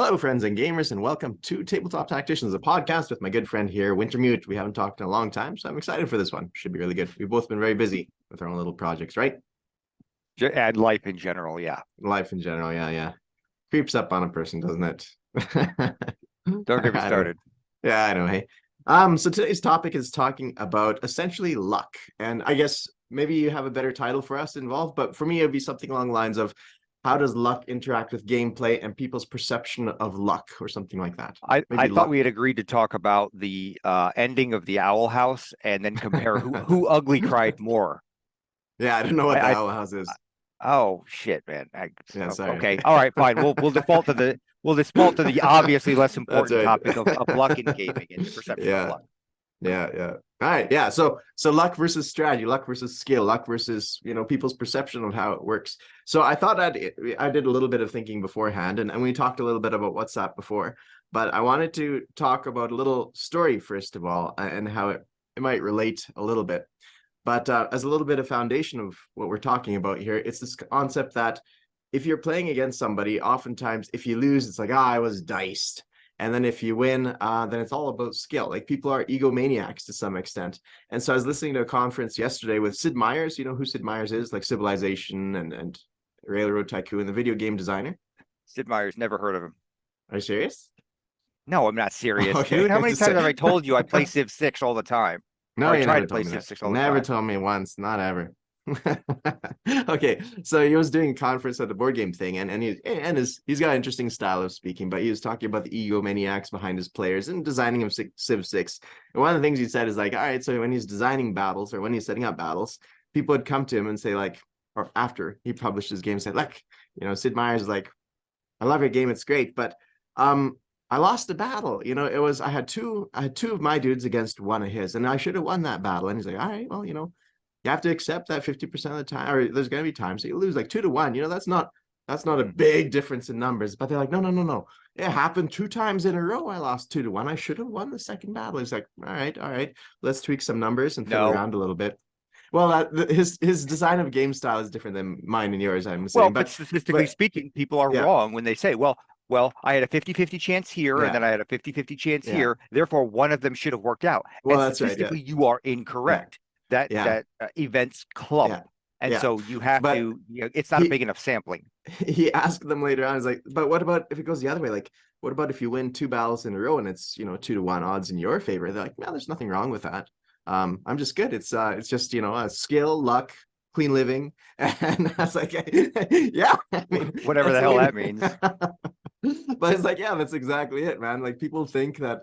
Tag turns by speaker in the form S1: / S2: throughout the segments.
S1: Hello, friends and gamers, and welcome to Tabletop Tacticians, a podcast with my good friend here, Wintermute. We haven't talked in a long time, so I'm excited for this one. Should be really good. We've both been very busy with our own little projects, right?
S2: And life in general, yeah.
S1: Life in general, yeah. Creeps up on a person, doesn't it?
S2: Don't get me started.
S1: Yeah, I know, hey. So today's topic is talking about essentially luck. And I guess maybe you have a better title for us involved, but for me, it'd be something along the lines of how does luck interact with gameplay and people's perception of luck or something like that?
S2: I thought we had agreed to talk about the ending of the Owl House and then compare who ugly cried more.
S1: Yeah, I don't know what the Owl House is.
S2: Oh shit, man.
S1: Yeah, sorry.
S2: Okay. All right, fine. We'll default to the obviously less important
S1: right.
S2: topic of luck in gaming and the perception of luck.
S1: Yeah. All right. Yeah. So luck versus strategy, luck versus skill, luck versus, people's perception of how it works. So I thought I did a little bit of thinking beforehand, and we talked a little bit about WhatsApp before, but I wanted to talk about a little story first of all, and how it might relate a little bit. But as a little bit of foundation of what we're talking about here, it's this concept that if you're playing against somebody, oftentimes if you lose, it's like, I was diced. And then if you win, then it's all about skill. Like, people are egomaniacs to some extent. And so I was listening to a conference yesterday with Sid Meier's. You know who Sid Meier's is? Like Civilization and Railroad Tycoon, the video game designer.
S2: Sid Meier's, never heard of him.
S1: Are you serious?
S2: No, I'm not serious,
S1: Okay.
S2: dude. How many times have I told you I play Civ 6 all the time?
S1: No, you
S2: try
S1: never
S2: to play
S1: told me
S2: Civ
S1: that.
S2: 6 all the
S1: Never
S2: time.
S1: told me once, not ever. Okay, so he was doing a conference at the board game thing, and he's got an interesting style of speaking, but he was talking about the egomaniacs behind his players and designing of Civ 6. And one of the things he said is like, all right, so when he's designing battles or when he's setting up battles, people would come to him and say like, or after he published his game, said like, Sid Meier's is like, I love your game, it's great, but I lost the battle. I had two of my dudes against one of his, and I should have won that battle. And he's like, all right, well, you have to accept that 50% of the time, or there's going to be times so you lose like 2-1. That's not a big difference in numbers. But they're like, no. It happened 2 times in a row. I lost 2-1. I should have won the second battle. He's like, all right. Let's tweak some numbers and fiddle around a little bit. Well, his design of game style is different than mine and yours, I'm saying.
S2: But statistically speaking, people are wrong when they say, well, I had a 50-50 chance here, and then I had a 50-50 chance here. Therefore, one of them should have worked out.
S1: Well,
S2: and
S1: that's
S2: statistically,
S1: right.
S2: you are incorrect. That events clump. And so you have to, it's not a big enough sampling.
S1: He asked them later on, he's like, but what about if it goes the other way? Like, what about if you win 2 battles in a row and it's, 2-1 odds in your favor? They're like, no, there's nothing wrong with that. I'm just good. It's just, a skill, luck, clean living. And I was like, yeah, I mean,
S2: whatever the hell that means.
S1: But it's like, yeah, that's exactly it, man. Like, people think that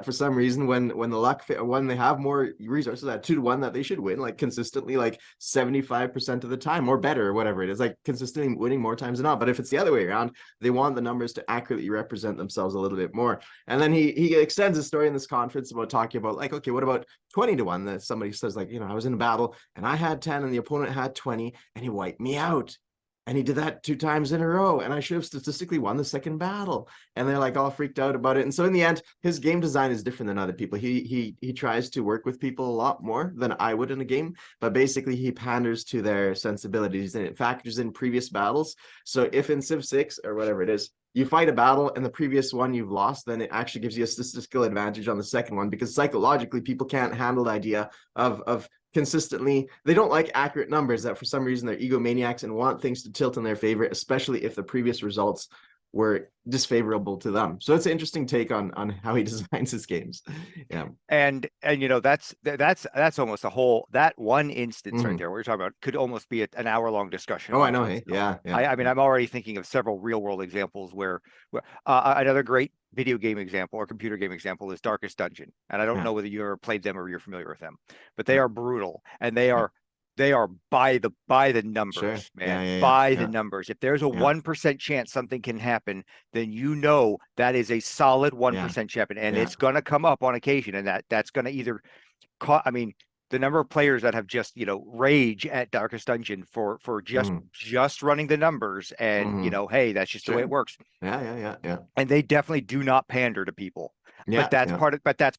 S1: for some reason when the luck when they have more resources at 2-1 that they should win like consistently, like 75% of the time or better, or whatever it is, like consistently winning more times than not. But if it's the other way around, they want the numbers to accurately represent themselves a little bit more. And then he extends his story in this conference about talking about like, okay, what about 20-1? That somebody says like, I was in a battle and I had 10 and the opponent had 20 and he wiped me out. And he did that 2 times in a row, and I should have statistically won the second battle. And they're like all freaked out about it. And so in the end, his game design is different than other people. He tries to work with people a lot more than I would in a game, but basically he panders to their sensibilities and it factors in previous battles. So if in Civ 6 or whatever it is, you fight a battle and the previous one you've lost, then it actually gives you a statistical advantage on the second one, because psychologically people can't handle the idea of consistently, they don't like accurate numbers, that for some reason they're egomaniacs and want things to tilt in their favor, especially if the previous results were disfavorable to them. So it's an interesting take on how he designs his games. Yeah.
S2: And that's almost a whole, that one instance right there we're talking about could almost be an hour-long discussion.
S1: Oh, I know. Hey, yeah.
S2: I mean, I'm already thinking of several real-world examples where another great video game example or computer game example is Darkest Dungeon. And I don't know whether you ever played them or you're familiar with them, but they are brutal, and they are by the numbers, man. By the numbers. If there's a 1% chance something can happen, then that is a solid 1% chance, and it's going to come up on occasion, and that's going to either the number of players that have just rage at Darkest Dungeon for just running the numbers, and hey, that's just the way it works.
S1: Yeah.
S2: And they definitely do not pander to people. But that's part of that's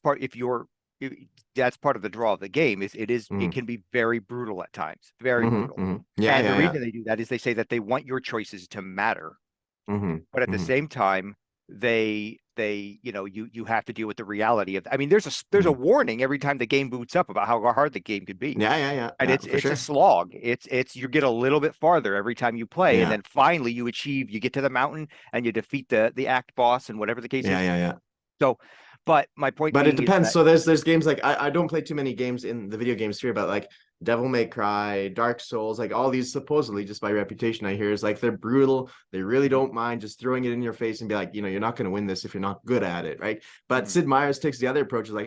S2: part of the draw of the game. It can be very brutal at times, very brutal.
S1: Yeah,
S2: and the reason they do that is they say that they want your choices to matter. But at the same time, you have to deal with the reality of, I mean, there's a warning every time the game boots up about how hard the game could be. And
S1: For
S2: it's a
S1: sure.
S2: slog. It's you get a little bit farther every time you play, and
S1: Yeah,
S2: then finally you get to the mountain and you defeat the act boss and whatever the case is.
S1: yeah.
S2: So, but my point
S1: But it
S2: being is
S1: depends.
S2: that
S1: So there's games like I don't play too many games in the video game sphere, but like Devil May Cry, Dark Souls, like all these supposedly just by reputation I hear is like they're brutal. They really don't mind just throwing it in your face and be like, you're not going to win this if you're not good at it, right? But
S2: Mhm.
S1: Sid Meier's takes the other approach is like,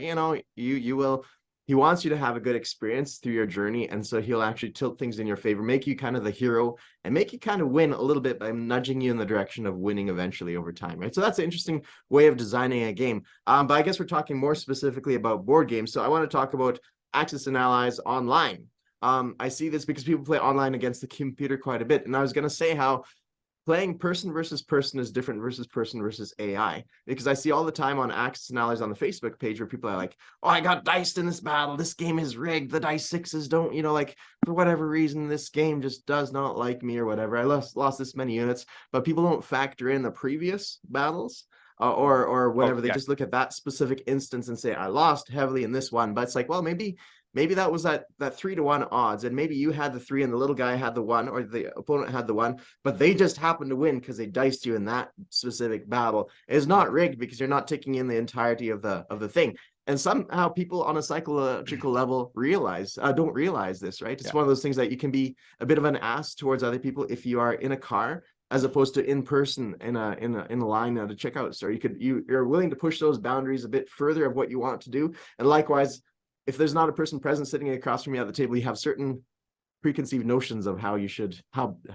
S1: you will. He wants you to have a good experience through your journey, and so he'll actually tilt things in your favor, make you kind of the hero, and make you kind of win a little bit by nudging you in the direction of winning eventually over time, right? So that's an interesting way of designing a game. But I guess we're talking more specifically about board games. So I want to talk about Axis and Allies online. I see this because people play online against the computer quite a bit. And I was going to say how playing person versus person is different versus person versus AI. Because I see all the time on Axis and Allies on the Facebook page where people are like, oh, I got diced in this battle. This game is rigged. The dice sixes don't, like for whatever reason, this game just does not like me or whatever. I lost this many units, but people don't factor in the previous battles. Or
S2: Oh
S1: whatever. They
S2: yeah,
S1: just look at that specific instance and say, I lost heavily in this one. But it's like, well, maybe that was that 3-1 odds, and maybe you had the 3 and the little guy had the 1, or the opponent had the 1, but they just happened to win because they diced you in that specific battle. It's not rigged because you're not taking in the entirety of the thing. And somehow people on a psychological level don't realize this, right? It's
S2: yeah.
S1: one of those things that you can be a bit of an ass towards other people if you are in a car as opposed to in person in a line at a checkout store. You're willing to push those boundaries a bit further of what you want to do. And likewise, if there's not a person present sitting across from you at the table, you have certain preconceived notions of how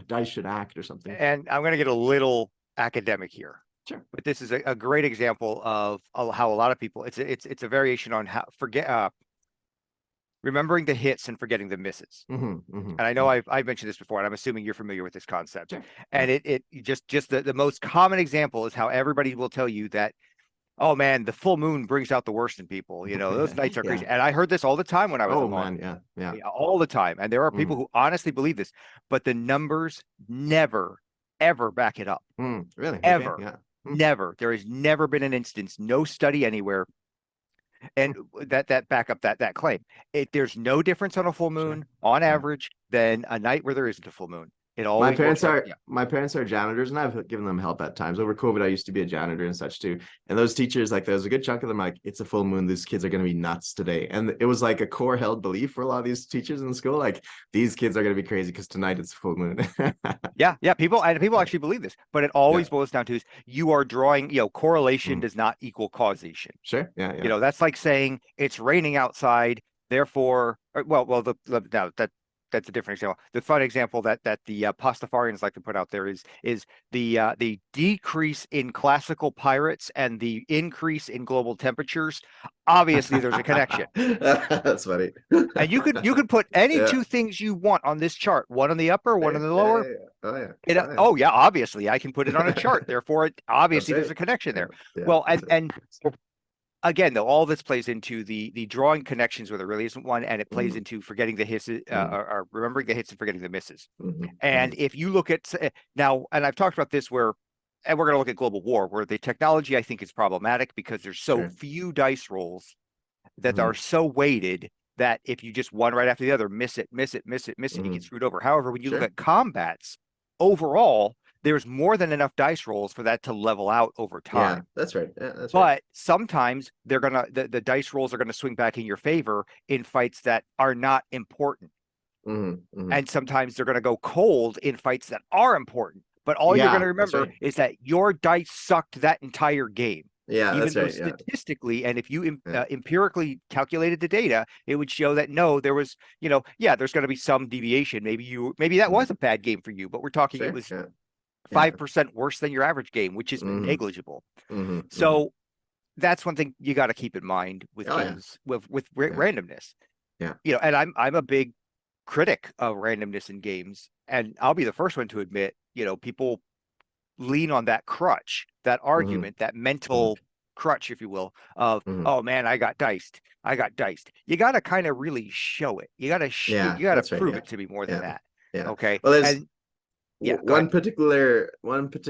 S1: dice should act or something.
S2: And I'm going to get a little academic here.
S1: Sure.
S2: But this is a great example of how a lot of people, it's a variation on how remembering the hits and forgetting the misses. And I know I've mentioned this before, and I'm assuming you're familiar with this concept.
S1: Sure.
S2: And it just the most common example is how everybody will tell you that, oh man, the full moon brings out the worst in people. Those nights are
S1: Yeah.
S2: crazy. And I heard this all the time when I was
S1: Oh
S2: in law.
S1: man, yeah.
S2: All the time. And there are people who honestly believe this, but the numbers never, ever back it up.
S1: Really?
S2: Ever.
S1: Okay. Yeah.
S2: Never. There has never been an instance, no study anywhere, and that back up that claim. There's no difference on a full moon on average than a night where there isn't a full moon. It always
S1: My parents are janitors, and I've given them help at times. Over COVID, I used to be a janitor and such too. And those teachers, like, there's a good chunk of them like, it's a full moon. These kids are going to be nuts today. And it was like a core held belief for a lot of these teachers in school. Like, these kids are going to be crazy because tonight it's full moon.
S2: Yeah. People actually believe this, but it always boils down to you are drawing. Correlation does not equal causation.
S1: Sure. Yeah.
S2: That's like saying it's raining outside, therefore, that's a different example. The fun example that the Pastafarians like to put out there is the decrease in classical pirates and the increase in global temperatures. Obviously, there's a connection.
S1: That's funny.
S2: And you could put any two things you want on this chart, one on the upper, one on the lower. Oh yeah, obviously I can put it on a chart. Therefore, obviously there's a connection there. Well, and again, though, all this plays into the drawing connections where there really isn't one, and it plays into forgetting the hits, or remembering the hits and forgetting the misses. And if you look at now, and I've talked about this and we're going to look at global war, where the technology I think is problematic because there's so few dice rolls that are so weighted that if you just one right after the other, miss it, you get screwed over. However, when you look at combats overall, there's more than enough dice rolls for that to level out over time.
S1: Yeah, that's right.
S2: But sometimes the dice rolls are gonna swing back in your favor in fights that are not important. And sometimes they're gonna go cold in fights that are important. But all you're gonna remember is that your dice sucked that entire game.
S1: Yeah,
S2: even though statistically, and if you empirically calculated the data, it would show that no, there was, there's going to be some deviation. Maybe that was a bad game for you, but we're talking it was 5% worse than your average game, which is negligible. So that's one thing you got to keep in mind with games, with randomness. And I'm a big critic of randomness in games, and I'll be the first one to admit, people lean on that crutch, that argument, that mental crutch, if you will, of oh man, I got diced. You got to kind of really show it. You got to prove it to be more than that. Okay.
S1: Well, there's one particular what's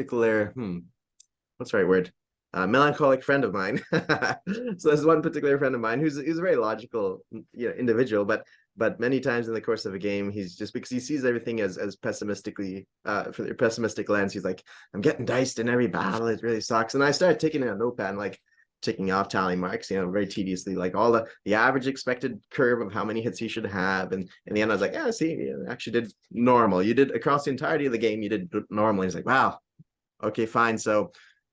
S1: the right word? a melancholic friend of mine. So there's one particular friend of mine who's a very logical, individual, but many times in the course of a game, he's just, because he sees everything as pessimistically, for the pessimistic lens, he's like, I'm getting diced in every battle, it really sucks. And I started taking a notepad and like ticking off tally marks, very tediously, like all the average expected curve of how many hits he should have. And in the end, I was like, yeah, see, you actually did normal. You did across the entirety of the game, you did normal. He's like, wow, okay, fine. So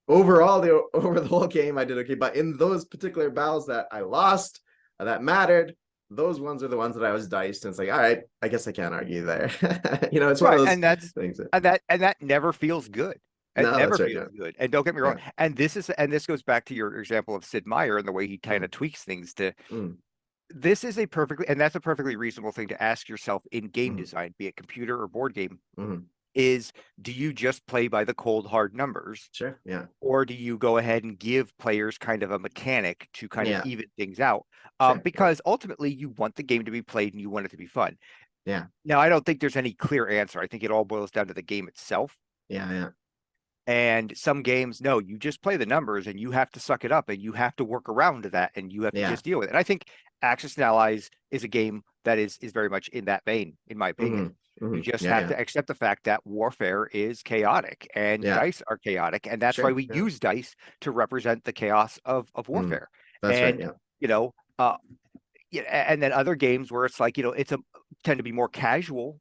S1: overall, over the whole game, I did okay. But in those particular battles that I lost, that mattered, those ones are the ones that I was diced. And it's like, all right, I guess I can't argue there. It's one of
S2: Right,
S1: those
S2: and that's
S1: things that,
S2: and that never feels good. It
S1: no,
S2: never
S1: that's right.
S2: feels
S1: No,
S2: good. And don't get me wrong.
S1: yeah.
S2: And this goes back to your example of Sid Meier and the way he kind of tweaks things to
S1: Mm,
S2: this is a perfectly and that's a perfectly reasonable thing to ask yourself in game
S1: mm,
S2: design, be it computer or board game,
S1: mm.
S2: is do you just play by the cold hard numbers,
S1: Sure. Yeah.
S2: or do you go ahead and give players kind of a mechanic to kind of
S1: Yeah.
S2: even things out?
S1: Sure. Yeah.
S2: Because ultimately you want the game to be played and you want it to be fun.
S1: Yeah.
S2: Now, I don't think there's any clear answer. I think it all boils down to the game itself.
S1: Yeah. Yeah.
S2: And some games, no, you just play the numbers and you have to suck it up and you have to work around to that and you have to
S1: Yeah.
S2: just deal with it. And I think Axis and Allies is a game that is very much in that vein, in my opinion. You just
S1: Yeah.
S2: have
S1: Yeah.
S2: to accept the fact that warfare is chaotic and
S1: Yeah.
S2: dice are chaotic. And that's why
S1: Sure.
S2: we
S1: Yeah.
S2: use dice to represent the chaos of
S1: Mm,
S2: warfare.
S1: that's right.
S2: And,
S1: Yeah.
S2: you know, yeah, and then other games where it's like, it's tend to be more casual,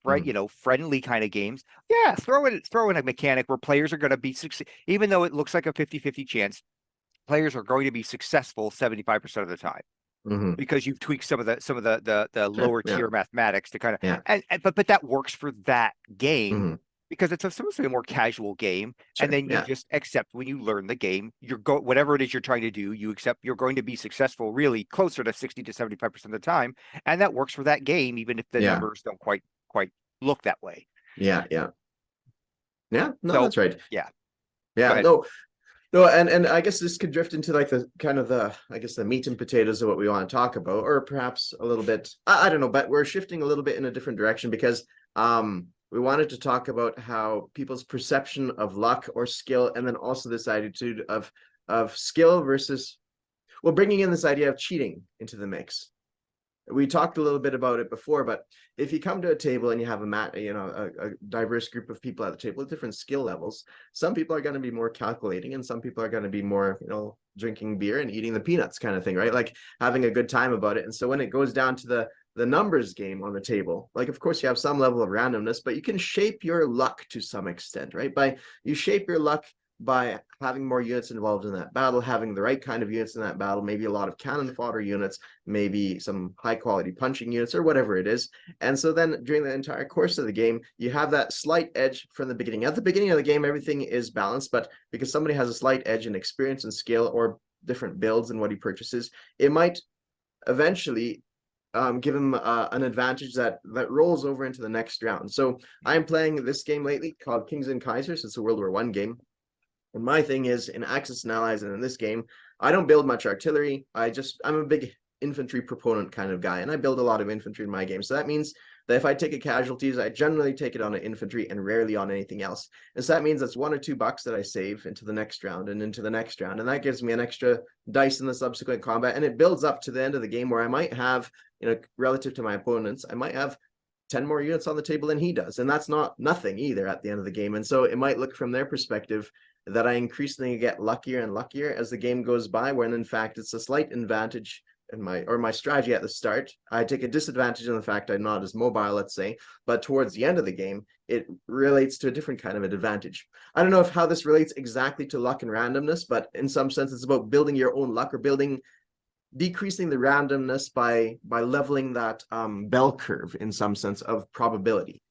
S2: right?
S1: Mm,
S2: Friendly kind of games. Yeah, throw in a mechanic where players are going to be even though it looks like a 50-50 chance, players are going to be successful 75% of the time
S1: hmm.
S2: because you've tweaked some of the
S1: Sure.
S2: lower
S1: Yeah.
S2: tier mathematics to kind of
S1: Yeah.
S2: but that works for that game
S1: Hmm.
S2: because it's supposed to be a more casual game, and
S1: Sure.
S2: then you
S1: Yeah.
S2: just accept when you learn the game, whatever it is you're trying to do, you accept you're going to be successful really closer to 60 to 75% of the time, and that works for that game even if the
S1: Yeah.
S2: numbers don't quite look that way.
S1: Yeah. Yeah. Yeah. No,
S2: So
S1: that's right.
S2: yeah, go
S1: Yeah.
S2: ahead.
S1: No, no, and I guess this could drift into like the kind of the, I guess, the meat and potatoes of what we want to talk about, or perhaps a little bit, I don't know, but we're shifting a little bit in a different direction because we wanted to talk about how people's perception of luck or skill, and then also this attitude of skill versus, well, bringing in this idea of cheating into the mix. We talked a little bit about it before, but if you come to a table and you have a diverse group of people at the table with different skill levels, some people are going to be more calculating and some people are going to be more, drinking beer and eating the peanuts kind of thing, right? Like having a good time about it. And so when it goes down to the numbers game on the table, like, of course you have some level of randomness, but you can shape your luck to some extent, right? You shape your luck by having more units involved in that battle, having the right kind of units in that battle, maybe a lot of cannon fodder units, maybe some high quality punching units or whatever it is. And so then during the entire course of the game, you have that slight edge from the beginning. At the beginning of the game, everything is balanced, but because somebody has a slight edge in experience and skill or different builds in what he purchases, it might eventually give him an advantage that rolls over into the next round. So I'm playing this game lately called Kings and Kaisers. It's a World War I game. And my thing is in Axis and Allies and in this game, I don't build much artillery. I'm a big infantry proponent kind of guy, and I build a lot of infantry in my game. So that means that if I take a casualties, I generally take it on an infantry and rarely on anything else. And so that means that's $1 or $2 that I save into the next round and into the next round. And that gives me an extra dice in the subsequent combat. And it builds up to the end of the game where I might have, relative to my opponents, I might have 10 more units on the table than he does. And that's not nothing either at the end of the game. And so it might look from their perspective that I increasingly get luckier and luckier as the game goes by, when in fact it's a slight advantage in my strategy at the start. I take a disadvantage in the fact I'm not as mobile, let's say, but towards the end of the game, it relates to a different kind of an advantage. I don't know if how this relates exactly to luck and randomness, but in some sense it's about building your own luck, or decreasing the randomness by leveling that bell curve in some sense of probability.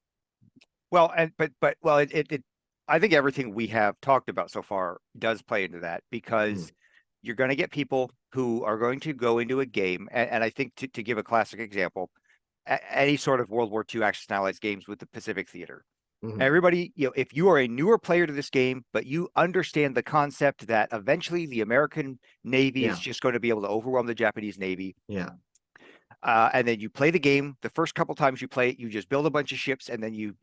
S2: Well, and but well, it I think everything we have talked about so far does play into that because you're going to get people who are going to go into a game, and I think to give a classic example, any sort of World War II Axis and Allies games with the Pacific Theater. Everybody, if you are a newer player to this game, but you understand the concept that eventually the American Navy is just going to be able to overwhelm the Japanese Navy.
S1: Yeah.
S2: And then you play the game. The first couple times you play it, you just build a bunch of ships, and then you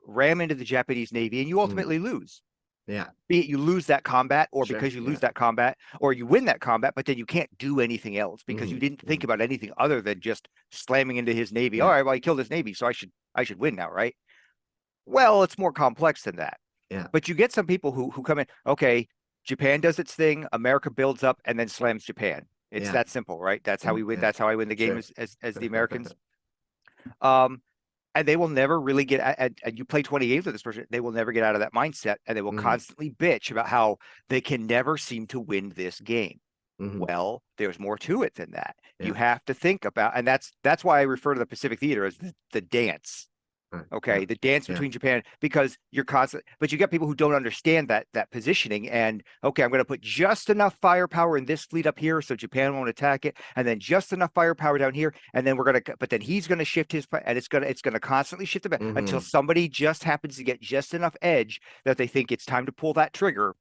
S2: ram into the Japanese Navy, and you ultimately lose.
S1: Yeah.
S2: Be it you lose that combat, or
S1: Sure.
S2: because you
S1: Yeah.
S2: lose that combat, or you win that combat, but then you can't do anything else because you didn't think about anything other than just slamming into his navy.
S1: Yeah.
S2: All right, well, I killed his navy, so I should win now, right? Well, it's more complex than that.
S1: Yeah.
S2: But you get some people who come in, okay, Japan does its thing, America builds up and then slams Japan. It's
S1: Yeah.
S2: that simple, right? That's how
S1: Yeah.
S2: we win.
S1: Yeah.
S2: That's how I win the game
S1: Sure.
S2: as the Americans. And they will never really get, and you play 20 games with this person, they will never get out of that mindset, and they will constantly bitch about how they can never seem to win this game. Well, there's more to it than that. You
S1: Yeah.
S2: have to think about, and that's why I refer to the Pacific Theater as the dance.
S1: Right.
S2: Okay,
S1: Yeah.
S2: the dance
S1: Yeah.
S2: between Japan, because you're constant, but you get people who don't understand that positioning. And okay, I'm going to put just enough firepower in this fleet up here so Japan won't attack it, and then just enough firepower down here, and then but then he's going to shift his, and it's going to constantly shift it back until somebody just happens to get just enough edge that they think it's time to pull that trigger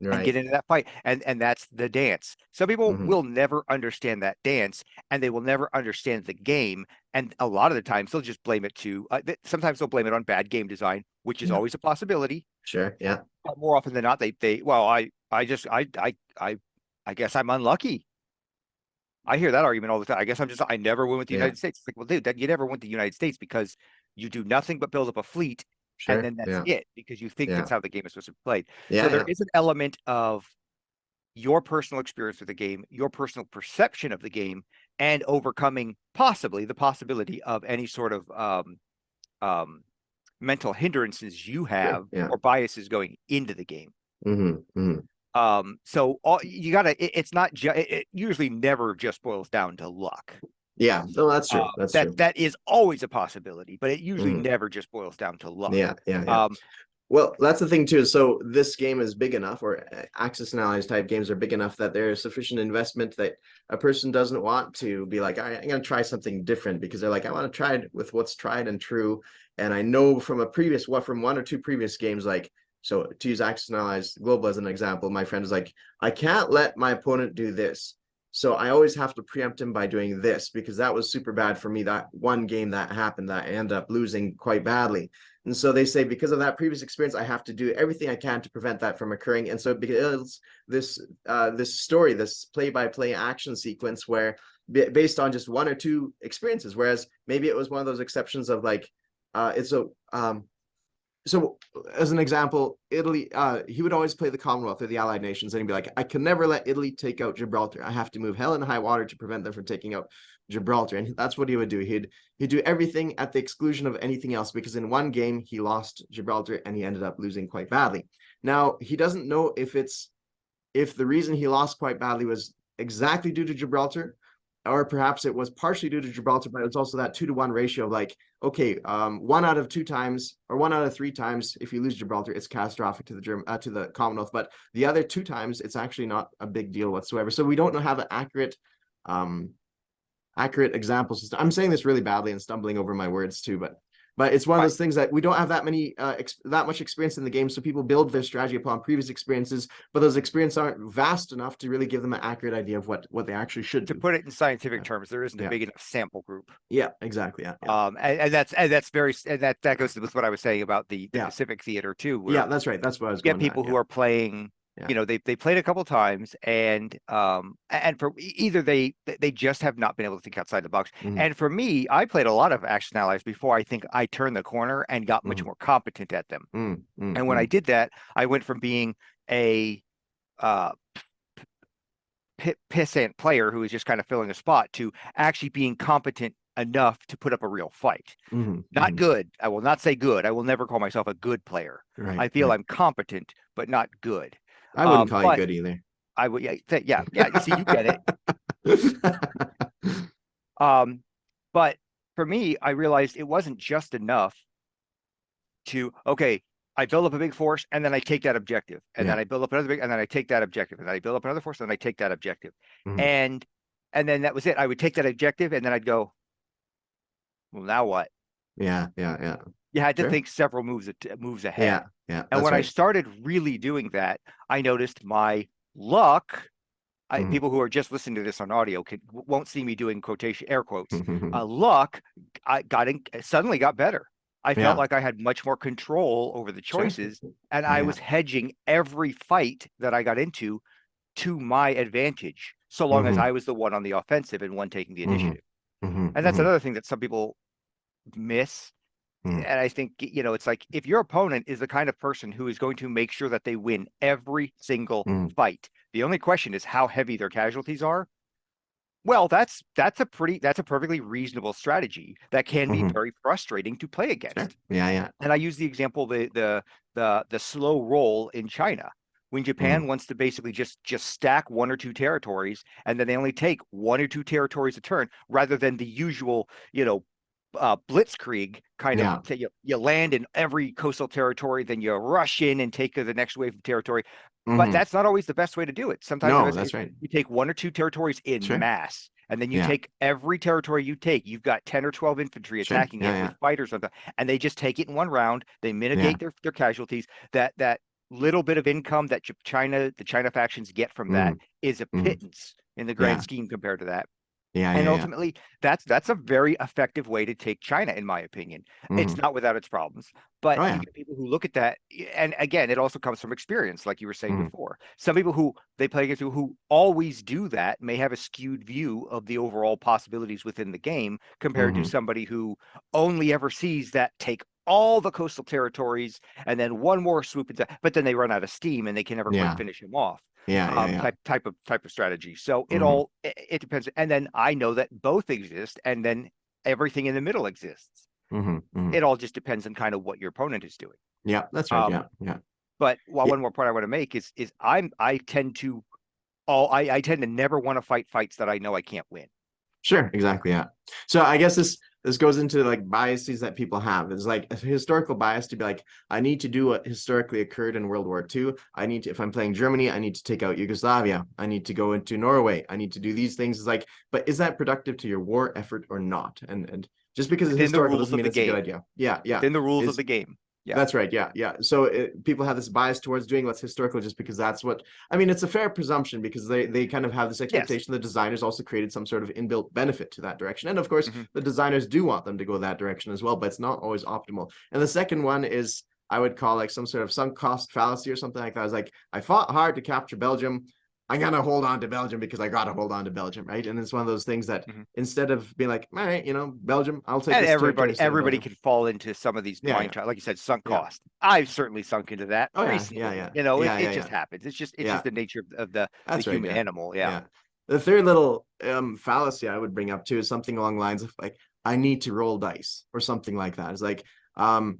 S2: and get into that fight. And that's the dance. Some people will never understand that dance, and they will never understand the game. And a lot of the times they'll just blame it to, sometimes they'll blame it on bad game design, which is
S1: Yeah.
S2: always a possibility.
S1: Sure. Yeah.
S2: But more often than not, well, I guess I'm unlucky. I hear that argument all the time. I guess I never win with the United States. It's like, well, dude, you never went to the United States because you do nothing but build up a fleet, and
S1: Sure.
S2: then that's
S1: Yeah.
S2: it, because you think
S1: Yeah.
S2: that's how the game is supposed to be played.
S1: Yeah.
S2: So there
S1: Yeah.
S2: is an element of your personal experience with the game, your personal perception of the game, and overcoming possibly the possibility of any sort of mental hindrances you have
S1: Yeah.
S2: or biases going into the game.
S1: Mm-hmm.
S2: So you gotta, it's not just, it usually never just boils down to luck.
S1: Yeah. No, that's true. That's true.
S2: That is always a possibility, but it usually never just boils down to luck.
S1: Yeah. Yeah. Yeah. Well, that's the thing too. So this game is big enough, or Axis and Allies type games are big enough that there is sufficient investment that a person doesn't want to be like, all right, I'm going to try something different, because they're like, I want to try it with what's tried and true. And I know from from one or two previous games, like, so to use Axis and Allies Global as an example, my friend is like, I can't let my opponent do this. So I always have to preempt him by doing this, because that was super bad for me. That one game that happened, that I ended up losing quite badly. And so they say, because of that previous experience, I have to do everything I can to prevent that from occurring. And so because this story, this play-by-play action sequence, where based on just one or two experiences, whereas maybe it was one of those exceptions of like, so as an example, Italy, he would always play the Commonwealth or the Allied nations, and he'd be like, I can never let Italy take out Gibraltar. I have to move hell and high water to prevent them from taking out Gibraltar. And that's what he would do. He'd do everything at the exclusion of anything else, because in one game he lost Gibraltar and he ended up losing quite badly. Now, he doesn't know if the reason he lost quite badly was exactly due to Gibraltar, or perhaps it was partially due to Gibraltar, but it's also that 2-to-1 ratio of like, okay, 1 out of 2 times or 1 out of 3 times, if you lose Gibraltar, it's catastrophic to the Commonwealth. But the other 2 times, it's actually not a big deal whatsoever. So we don't have an accurate example system. I'm saying this really badly and stumbling over my words too, but it's one of those things that we don't have that much experience in the game. So people build their strategy upon previous experiences, but those experiences aren't vast enough to really give them an accurate idea of what they actually should do.
S2: To put it in scientific terms, there isn't a big enough sample group.
S1: Yeah, exactly. Yeah.
S2: And that's very, and that goes with what I was saying about the Pacific Theater too.
S1: Yeah, that's right. That's what I was
S2: get people who are playing. You know, they played a couple times, and for either they just have not been able to think outside the box. And for me, I played a lot of Action Allies before I think I turned the corner and got much more competent at them. And when I did that, I went from being a pissant player who was just kind of filling a spot to actually being competent enough to put up a real fight. Not good. I will not say good. I will never call myself a good player. I feel I'm competent, but not good.
S1: I wouldn't call you good either.
S2: I would, yeah. See, you get it. But for me, I realized it wasn't just enough to, okay, I build up a big force and then I take that objective, and then I build up another big, and then I take that objective, and then I build up another force and then I take that objective, and then that was it. I would take that objective and then I'd go, well, now what?
S1: Yeah.
S2: You had to think several moves ahead.
S1: Yeah.
S2: And when I started really doing that, I noticed my luck. People who are just listening to this on audio won't see me doing air quotes. Luck, suddenly got better. I felt
S1: Yeah.
S2: like I had much more control over the
S1: Sure.
S2: choices, and
S1: Yeah.
S2: I
S1: Yeah.
S2: was hedging every fight that I got into to my advantage, so long as
S1: Mm-hmm.
S2: I was the one on the offensive and one taking the
S1: Mm-hmm.
S2: initiative.
S1: Mm-hmm.
S2: And that's
S1: Mm-hmm.
S2: another thing that some people miss.
S1: Mm-hmm.
S2: And I think, it's like if your opponent is the kind of person who is going to make sure that they win every single
S1: Mm-hmm.
S2: fight, the only question is how heavy their casualties are. Well, that's a perfectly reasonable strategy that can be
S1: Mm-hmm.
S2: very frustrating to play
S1: Sure.
S2: against.
S1: Yeah. Yeah.
S2: And I use the example the slow roll in China. When
S1: Mm-hmm.
S2: Japan wants to basically just stack one or two territories, and then they only take one or two territories a turn, rather than the usual, blitzkrieg kind of
S1: Yeah.
S2: you land in every coastal territory, then you rush in and take the next wave of territory. But
S1: Mm-hmm.
S2: that's not always the best way to do it. Sometimes the
S1: No,
S2: best
S1: that's
S2: is
S1: right.
S2: you take one or two territories in
S1: Sure.
S2: mass, and then you
S1: Yeah.
S2: take every territory you take. You've got 10 or 12 infantry
S1: Sure.
S2: attacking
S1: Yeah.
S2: it
S1: Yeah.
S2: with fighters on the, and they just take it in one round. They
S1: Yeah.
S2: mitigate their casualties. That little bit of income that the China factions get from that
S1: Mm-hmm.
S2: is a
S1: Mm-hmm.
S2: pittance in the grand
S1: Yeah.
S2: scheme compared to that.
S1: Yeah.
S2: And
S1: Yeah. Yeah.
S2: ultimately, that's a very effective way to take China, in my opinion. It's
S1: Mm-hmm.
S2: not without its problems, but
S1: Oh
S2: you
S1: yeah.
S2: get people who look at that, and again, it also comes from experience, like you were saying
S1: Mm-hmm.
S2: before. Some people who they play against who always do that may have a skewed view of the overall possibilities within the game compared to
S1: Mm-hmm.
S2: somebody who only ever sees that take all the coastal territories and then one more swoop into, but then they run out of steam and they can never quite
S1: Yeah.
S2: finish him off.
S1: Yeah. Yeah. Yeah.
S2: Type of strategy. So
S1: Mm-hmm.
S2: it depends. And then I know that both exist, and then everything in the middle exists.
S1: Mm-hmm. Mm-hmm.
S2: It all just depends on kind of what your opponent is doing.
S1: Yeah. That's right.
S2: Um,
S1: Yeah. Yeah.
S2: but
S1: Yeah.
S2: one more point I want to make is I tend to never want to fight fights that I know I can't win.
S1: Sure, exactly. Yeah. So I guess this goes into like biases that people have. It's like a historical bias to be like, I need to do what historically occurred in World War II. I need to, if I'm playing Germany, I need to take out Yugoslavia. I need to go into Norway. I need to do these things. It's like, but is that productive to your war effort or not? And just because it's
S2: Within the
S1: historical
S2: rules
S1: doesn't
S2: of
S1: mean
S2: the
S1: it's a good
S2: game.
S1: idea. Yeah, yeah.
S2: Within the rules of
S1: Is
S2: the game. Yeah.
S1: That's right. Yeah, yeah. So people have this bias towards doing what's historical just because that's what I mean. It's a fair presumption because they kind of have this
S2: Yes.
S1: expectation the designers also created some sort of inbuilt benefit to that direction, and of course
S2: Hmm.
S1: the designers do want them to go that direction as well, but it's not always optimal. And the second one is I would call like some sort of sunk cost fallacy or something like that. It's like I fought hard to capture Belgium. I'm gonna hold on to Belgium because I gotta hold on to Belgium, right? And it's one of those things that
S2: Hmm.
S1: instead of being like, all right, Belgium, I'll take
S2: And
S1: this territory instead of
S2: everybody
S1: Belgium.
S2: can fall into some of these
S1: Yeah, yeah,
S2: blind, like you said, sunk
S1: yeah.
S2: cost. I've certainly sunk into that
S1: Oh yeah, yeah,
S2: recently.
S1: yeah, yeah,
S2: It
S1: yeah,
S2: just
S1: yeah.
S2: happens. It's just
S1: Yeah,
S2: the nature of the
S1: that's right.
S2: human
S1: Yeah.
S2: animal. Yeah.
S1: Yeah. The third little fallacy I would bring up too is something along the lines of like, I need to roll dice or something like that. It's like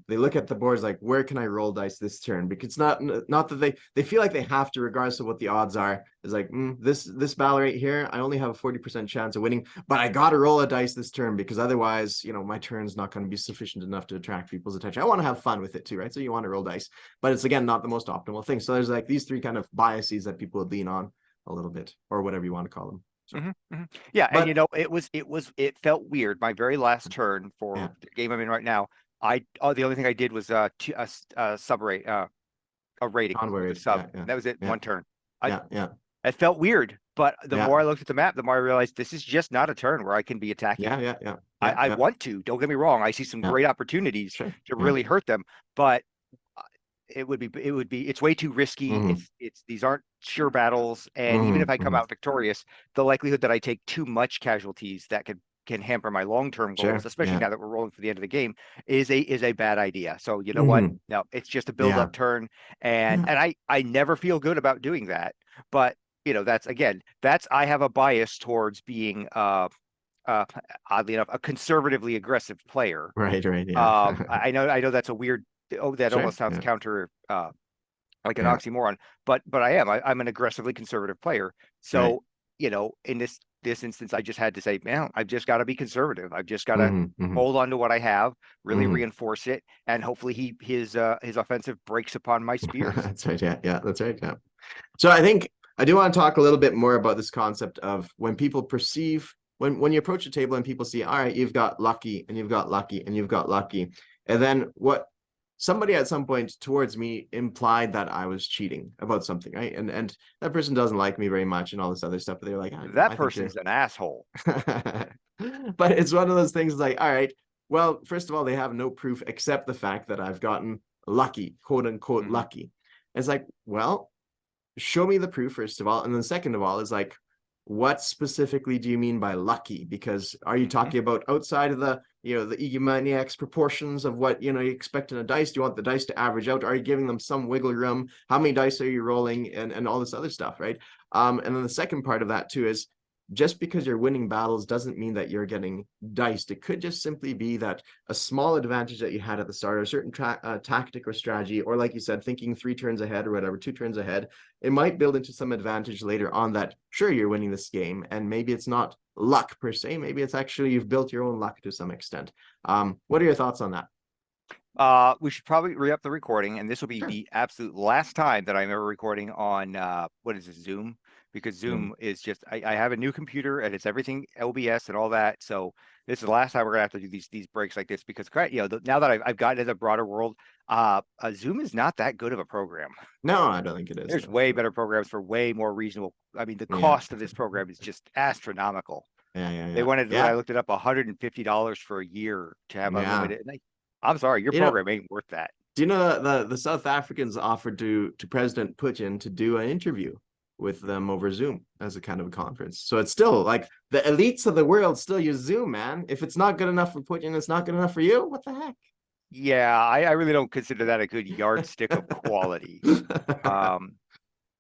S1: they look at the boards like, where can I roll dice this turn? Because it's not that they feel like they have to, regardless of what the odds are. It's like this battle right here, I only have a 40% chance of winning, but I gotta roll a dice this turn because otherwise, my turn's not going to be sufficient enough to attract people's attention. I want to have fun with it too, right? So you want to roll dice, but it's again not the most optimal thing. So there's like these three kind of biases that people would lean on a little bit, or whatever you want to call them. So,
S2: Hmm. Hmm. Yeah, and
S1: but
S2: it felt weird. My very last turn
S1: yeah,
S2: for the game I'm in right now, the only thing I did was sub rate a rating
S1: convoy
S2: with a
S1: raid.
S2: sub.
S1: Yeah, yeah,
S2: That was it.
S1: yeah,
S2: One turn. I
S1: yeah, yeah,
S2: It felt weird, but the
S1: yeah,
S2: more I looked at the map, the more I realized this is just not a turn where I can be attacking.
S1: yeah, yeah, yeah,
S2: I,
S1: yeah,
S2: I
S1: yeah,
S2: want to. Don't get me wrong. I see some
S1: yeah.
S2: great opportunities
S1: Sure.
S2: to
S1: Yeah.
S2: really hurt them, but it's way too risky.
S1: Mm-hmm.
S2: It's these aren't sure battles, and even if
S1: Mm-hmm.
S2: I come
S1: Mm-hmm.
S2: out victorious, the likelihood that I take too much casualties that can hamper my long-term goals,
S1: Sure.
S2: especially
S1: Yeah.
S2: now that we're rolling for the end of the game, is a bad idea. So you know what?
S1: Mm-hmm.
S2: No, it's just a
S1: Yeah.
S2: build-up turn, and
S1: Yeah.
S2: I never feel good about doing that. But that's I have a bias towards being uh oddly enough a conservatively aggressive player.
S1: Right. Right. Yeah.
S2: I know that's a weird. Oh, that
S1: Sure.
S2: almost sounds
S1: Yeah.
S2: counter, like an
S1: Yeah.
S2: oxymoron, but I'm an aggressively conservative player.
S1: Right.
S2: So, in this instance, I just had to say, man, I've just got to be conservative. I've just got to
S1: Mm-hmm. Mm-hmm.
S2: hold on to what I have, really
S1: Mm-hmm.
S2: reinforce it, and hopefully his offensive breaks upon my spears.
S1: That's right. Yeah. Yeah. That's right. Yeah. So I think I do want to talk a little bit more about this concept of when people perceive when you approach a table and people see, all right, you've got lucky and you've got lucky and you've got lucky. And then what somebody at some point towards me implied that I was cheating about something, right? And that person doesn't like me very much and all this other stuff, but they're like,
S2: That
S1: I think you're
S2: person's an asshole.
S1: but it's one of those things like, all right, Well, first of all, they have no proof except the fact that I've gotten lucky, quote unquote
S2: Mhm.
S1: lucky. It's like, well, show me the proof, first of all. And then second of all, is like, what specifically do you mean by lucky? Because are you
S2: Mhm.
S1: talking about outside of the, the egomaniac's proportions of what, you expect in a dice? Do you want the dice to average out? Are you giving them some wiggle room? How many dice are you rolling? And all this other stuff, right? And then the second part of that too is, just because you're winning battles doesn't mean that you're getting diced. It could just simply be that a small advantage that you had at the start, or a certain tactic or strategy, or like you said, thinking 3 turns ahead or whatever, 2 turns ahead, it might build into some advantage later on that, sure, you're winning this game, and maybe it's not luck per se. Maybe it's actually you've built your own luck to some extent. What are your thoughts on that?
S2: We should probably re-up the recording, and this will be
S1: Sure.
S2: the absolute last time that I'm ever recording on what is it, Zoom? Because
S1: Zoom.
S2: Zoom is just I have a new computer and it's everything OBS and all that. So this is the last time we're gonna have to do these breaks like this because now that I've gotten into the broader world, Zoom is not that good of a program.
S1: No, I don't think it is.
S2: There's
S1: No.
S2: way better programs for way more reasonable. I mean, the
S1: Yeah.
S2: cost of this program is just astronomical.
S1: Yeah. Yeah.
S2: They
S1: Yeah.
S2: wanted when I
S1: Yeah.
S2: looked it up, $150 for a year to have
S1: Yeah.
S2: unlimited. And I'm sorry, your
S1: You know,
S2: program ain't worth that.
S1: do you know the South Africans offered to President Putin to do an interview with them over Zoom as a kind of a conference? So it's still like the elites of the world still use Zoom, man. If it's not good enough for Putin, it's not good enough for you. What the heck?
S2: Yeah, I really don't consider that a good yardstick of quality. Um,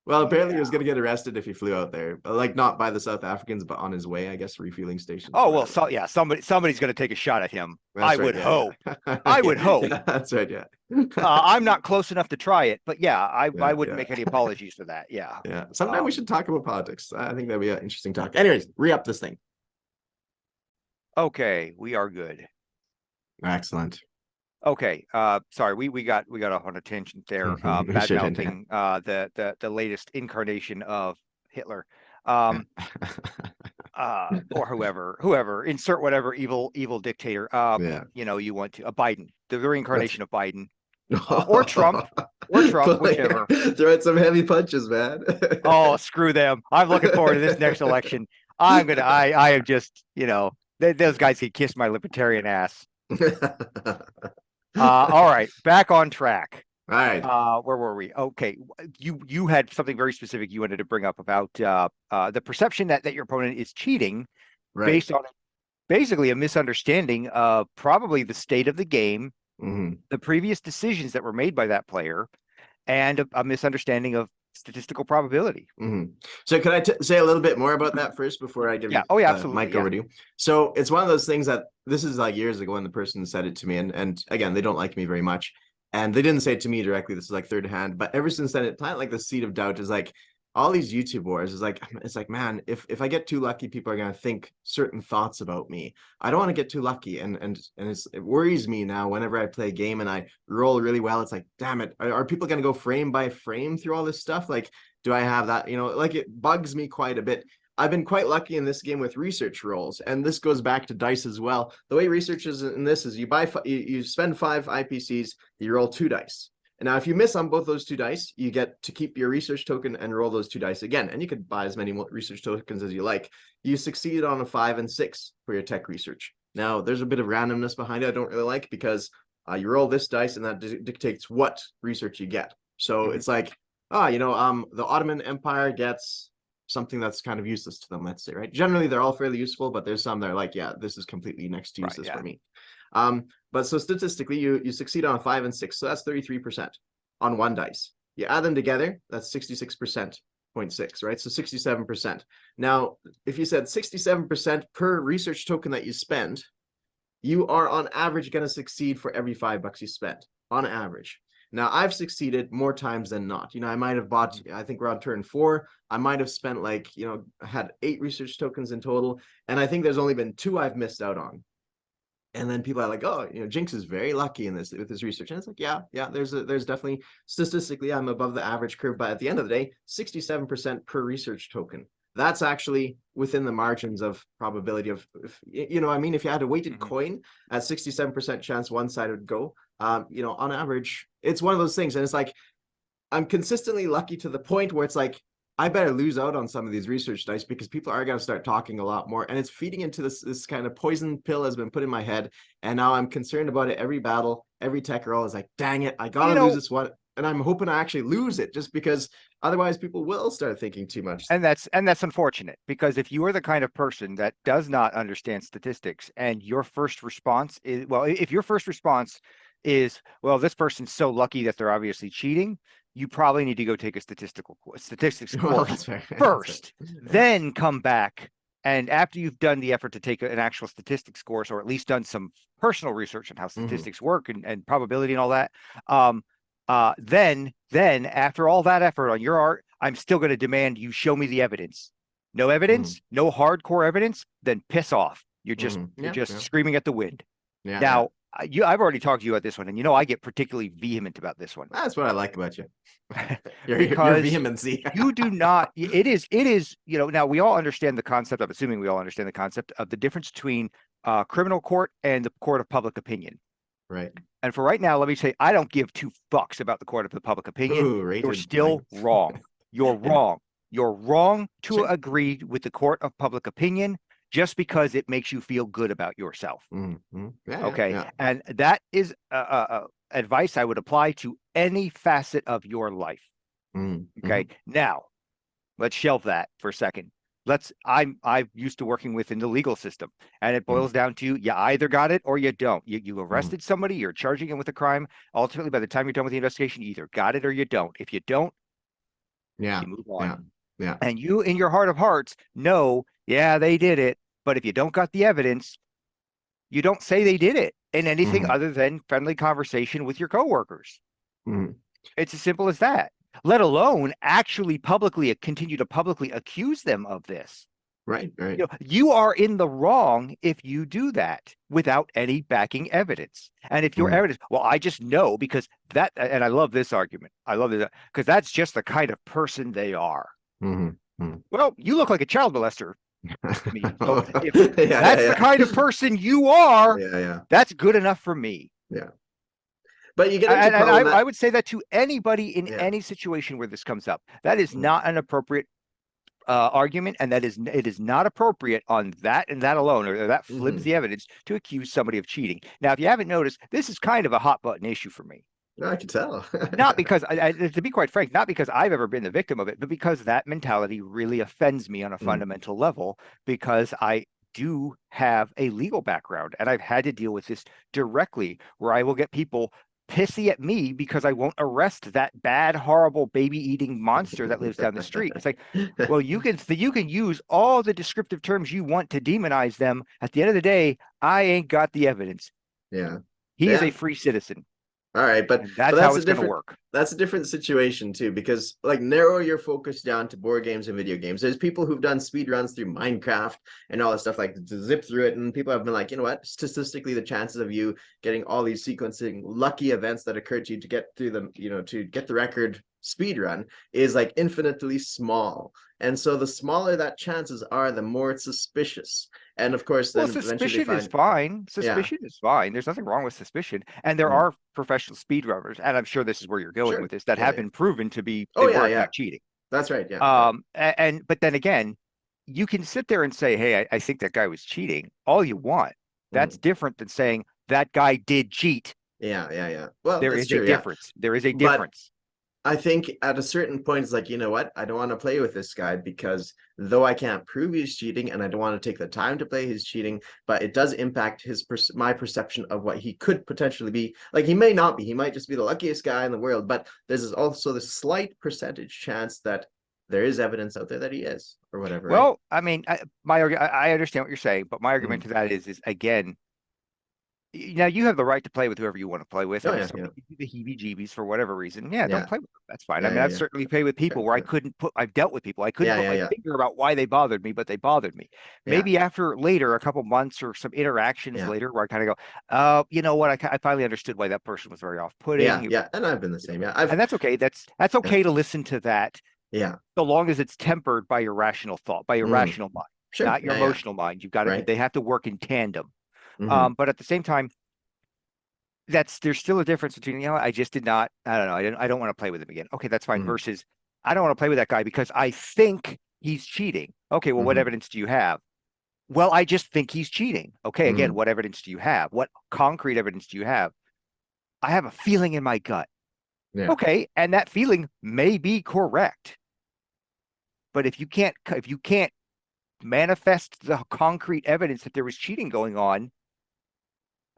S1: Well, apparently he
S2: yeah.
S1: was going to get arrested if he flew out there, like not by the South Africans, but on his way, I guess, refueling stations
S2: Oh
S1: or
S2: well,
S1: whatever.
S2: so yeah, somebody's going to take a shot at him. I
S1: That's right.
S2: would
S1: Yeah,
S2: hope.
S1: yeah,
S2: I would
S1: yeah,
S2: hope.
S1: yeah. That's right. Yeah,
S2: I'm not close enough to try it, but yeah, I
S1: yeah,
S2: wouldn't
S1: yeah,
S2: make any apologies for that. Yeah.
S1: yeah. Sometime we
S2: Um,
S1: should talk about politics. I think that'd be an interesting talk. Anyways, re-up this thing.
S2: okay, we are good.
S1: Excellent.
S2: Okay. Sorry, we got off on a tangent there.
S1: We
S2: Bad
S1: shouldn't have.
S2: mouthing the latest incarnation of Hitler.
S1: Yeah.
S2: Um, or whoever, insert whatever evil dictator
S1: Yeah.
S2: you want to, Biden, the
S1: That's
S2: reincarnation of Biden, or Trump, whichever.
S1: throw out some heavy punches, man.
S2: Oh, screw them. I'm looking forward to this next election. I am just, those guys can kiss my libertarian ass. All right, back on track.
S1: All right.
S2: Where were we? Okay, you had something very specific you wanted to bring up about the perception that your opponent is cheating
S1: Right.
S2: based on basically a misunderstanding of probably the state of the game,
S1: Mhm.
S2: the previous decisions that were made by that player, and a misunderstanding of statistical probability.
S1: Mhm. So could I say a little bit more about that first before I give
S2: Yeah.
S1: you
S2: Oh, yeah.
S1: the
S2: Absolutely.
S1: mic
S2: Yeah.
S1: over to you? So it's one of those things that this is like years ago when the person said it to me, and again, they don't like me very much. And they didn't say it to me directly. This is like third hand, but ever since then, it planted like the seed of doubt. Is like all these YouTube wars is like, it's like, man, if I get too lucky, people are gonna think certain thoughts about me. I don't want to get too lucky, and it worries me now whenever I play a game and I roll really well. It's like, damn it, are people gonna go frame by frame through all this stuff? Like, do I have that? Like it bugs me quite a bit. I've been quite lucky in this game with research rolls, and this goes back to dice as well. The way research is in this is you spend 5 IPCs, you roll 2 dice. And now if you miss on both those 2 dice, you get to keep your research token and roll those 2 dice again. And you could buy as many research tokens as you like. You succeed on a 5 and 6 for your tech research. Now there's a bit of randomness behind it I don't really like, because you roll this dice and that dictates what research you get. So
S2: Mhm.
S1: it's like, the Ottoman Empire gets something that's kind of useless to them, let's say, right? Generally, they're all fairly useful, but there's some that are like, yeah, this is completely next to
S2: Right.
S1: useless
S2: Yeah.
S1: for me. But so statistically, you succeed on 5 and 6, so that's 33% on 1 dice. You add them together, that's 66%. 0.6, right? So 67%. Now, if you said 67% per research token that you spend, you are on average going to succeed for every $5 you spend, on average. Now, I've succeeded more times than not. I might have bought, I think we're on turn 4. I might have spent had 8 research tokens in total. And I think there's only been 2 I've missed out on. And then people are like, oh, Jinx is very lucky in this with his research. And it's like, yeah, there's definitely statistically I'm above the average curve. But at the end of the day, 67% per research token. That's actually within the margins of probability of, if you had a weighted coin at 67% chance one side would go, on average, it's one of those things. And it's like, I'm consistently lucky to the point where it's like, I better lose out on some of these research dice because people are going to start talking a lot more, and it's feeding into this kind of poison pill has been put in my head, and now I'm concerned about it. Every battle, every tech roll is like, dang it, I
S2: You
S1: gotta lose
S2: know,
S1: this one, and I'm hoping I actually lose it just because otherwise people will start thinking too much.
S2: and that's unfortunate, because if you are the kind of person that does not understand statistics and your first response is, well, if your first response is, well, this person's so lucky that they're obviously cheating, you probably need to go take a statistics
S1: Well,
S2: course
S1: that's fair.
S2: first,
S1: Yeah.
S2: then come back. And after you've done the effort to take an actual statistics course, or at least done some personal research on how statistics work and probability and all that, then after all that effort on your art, I'm still going to demand you show me the evidence. No evidence, no hardcore evidence, then piss off. You're just
S1: Yeah,
S2: screaming at the wind.
S1: yeah.
S2: Now, I've already talked to you about this one, and I get particularly vehement about this one.
S1: That's what I like about you. Your
S2: Because
S1: vehemency.
S2: you do not, it is, now we all understand the concept of, assuming we all understand the concept of the difference between criminal court and the court of public opinion.
S1: Right.
S2: And for right now, let me say, I don't give two fucks about the court of the public opinion.
S1: Ooh,
S2: You're
S1: rated
S2: still
S1: language.
S2: wrong. You're
S1: Yeah.
S2: wrong. You're wrong to
S1: Sure.
S2: agree with the court of public opinion just because it makes you feel good about yourself.
S1: Yeah,
S2: Okay.
S1: yeah.
S2: And that is advice I would apply to any facet of your life. Okay. Now, let's shelve that for a second. I'm used to working within the legal system, and it boils down to you either got it or you don't. You arrested somebody, you're charging them with a crime. Ultimately, by the time you're done with the investigation, you either got it or you don't. If you don't,
S1: Yeah.
S2: you move on.
S1: Yeah.
S2: And you, in your heart of hearts, know, yeah, they did it. But if you don't got the evidence, you don't say they did it in anything other than friendly conversation with your coworkers. It's as simple as that. Let alone actually publicly continue to publicly accuse them of this.
S1: Right.
S2: You are in the wrong if you do that without any backing evidence. And if your evidence, well, I just know because that, and I love this argument. I love it because that's just the kind of person they are. Well, you look like a child molester. So if that's the kind of person you are, that's good enough for me.
S1: Yeah. But you get into
S2: I would say that to anybody in any situation where this comes up. That is not an appropriate argument, and it is not appropriate on that and that alone, or that flimsy evidence to accuse somebody of cheating. Now, if you haven't noticed, this is kind of a hot button issue for me.
S1: I can tell.
S2: Not because, to be quite frank, not because I've ever been the victim of it, but because that mentality really offends me on a fundamental level, because I do have a legal background and I've had to deal with this directly, where I will get people pissy at me because I won't arrest that bad, horrible baby-eating monster that lives down the street. It's like, well, you can use all the descriptive terms you want to demonize them. At the end of the day, I ain't got the evidence.
S1: Yeah.
S2: He is a free citizen.
S1: All right, but
S2: that's how it's going to work.
S1: That's a different situation too, because like narrow your focus down to board games and video games. There's people who've done speed runs through Minecraft and all that stuff, like to zip through it, and people have been like, you know what? Statistically, the chances of you getting all these sequencing lucky events that occur to you to get through them, to get the record speed run is like infinitely small. And so the smaller that chances are, the more it's suspicious. And of course, then
S2: suspicion is fine. Suspicion is fine. There's nothing wrong with suspicion. And there are professional speedrunners, and I'm sure this is where you're going with this, that have been proven to be not cheating.
S1: That's right. Yeah.
S2: But then again, you can sit there and say, hey, I think that guy was cheating all you want. That's different than saying that guy did cheat.
S1: Yeah. Well,
S2: there is a difference. There is a difference.
S1: I think at a certain point, it's like, you know what? I don't want to play with this guy because though I can't prove he's cheating and I don't want to take the time to play his cheating, but it does impact my perception of what he could potentially be. Like, he may not be. He might just be the luckiest guy in the world, but there's also this slight percentage chance that there is evidence out there that he is, or whatever.
S2: Well, right? I mean, I understand what you're saying, but my argument to that is again, now you have the right to play with whoever you want to play with. The heebie-jeebies for whatever reason. Don't play with them. That's fine. I mean, I've certainly played with people where I've dealt with people. I couldn't put my finger about why they bothered me, but they bothered me. Maybe after later, a couple months or some interactions later, where I kind of go, oh, you know what? I finally understood why that person was very off-putting.
S1: Yeah. And I've been the same.
S2: And that's okay. That's okay to listen to that.
S1: Yeah.
S2: So long as it's tempered by your rational thought, by your rational mind, not your emotional mind. You've got to, they have to work in tandem. But at the same time, there's still a difference between, I just did not, I don't know, I don't want to play with him again. Okay, that's fine. Versus I don't want to play with that guy because I think he's cheating. Okay, well, what
S1: Hmm.
S2: evidence do you have? Well, I just think he's cheating. Okay, again,
S1: Hmm.
S2: what evidence do you have? What concrete evidence do you have? I have a feeling in my gut.
S1: Yeah.
S2: Okay, and that feeling may be correct. But if you can't manifest the concrete evidence that there was cheating going on,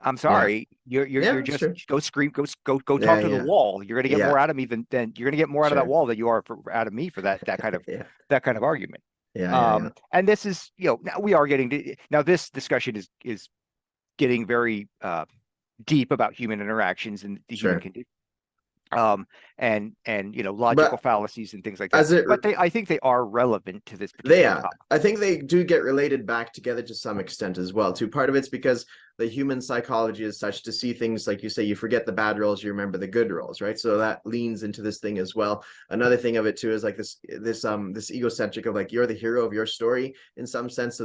S2: I'm
S1: Yeah.
S2: sorry, you're
S1: Yeah.
S2: just
S1: Sure.
S2: go scream, go
S1: Yeah.
S2: talk to the
S1: Yeah.
S2: wall. You're gonna get
S1: Yeah.
S2: more out of me than you're gonna get more out of that
S1: Sure.
S2: wall than you are out of me for
S1: Yeah.
S2: that kind of argument.
S1: Yeah. Yeah. Yeah.
S2: And this is, now we are getting to, now this discussion is getting very deep about human interactions and the human
S1: Sure.
S2: condition, um, and logical
S1: But
S2: fallacies and things like that.
S1: as it
S2: But I think they are relevant to this
S1: they
S2: particular
S1: yeah,
S2: topic.
S1: I think they do get related back together to some extent as well too. Part of it's because the human psychology is such to see things like you say, you forget the bad roles, you remember the good roles, right? So that leans into this thing as well. Another thing of it too is like this egocentric of like you're the hero of your story in some sense. So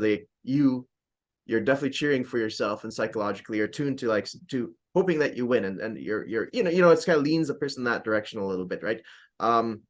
S1: you're definitely cheering for yourself and psychologically you're tuned to like to hoping that you win, and you're it's kind of leans a person that direction a little bit, right? um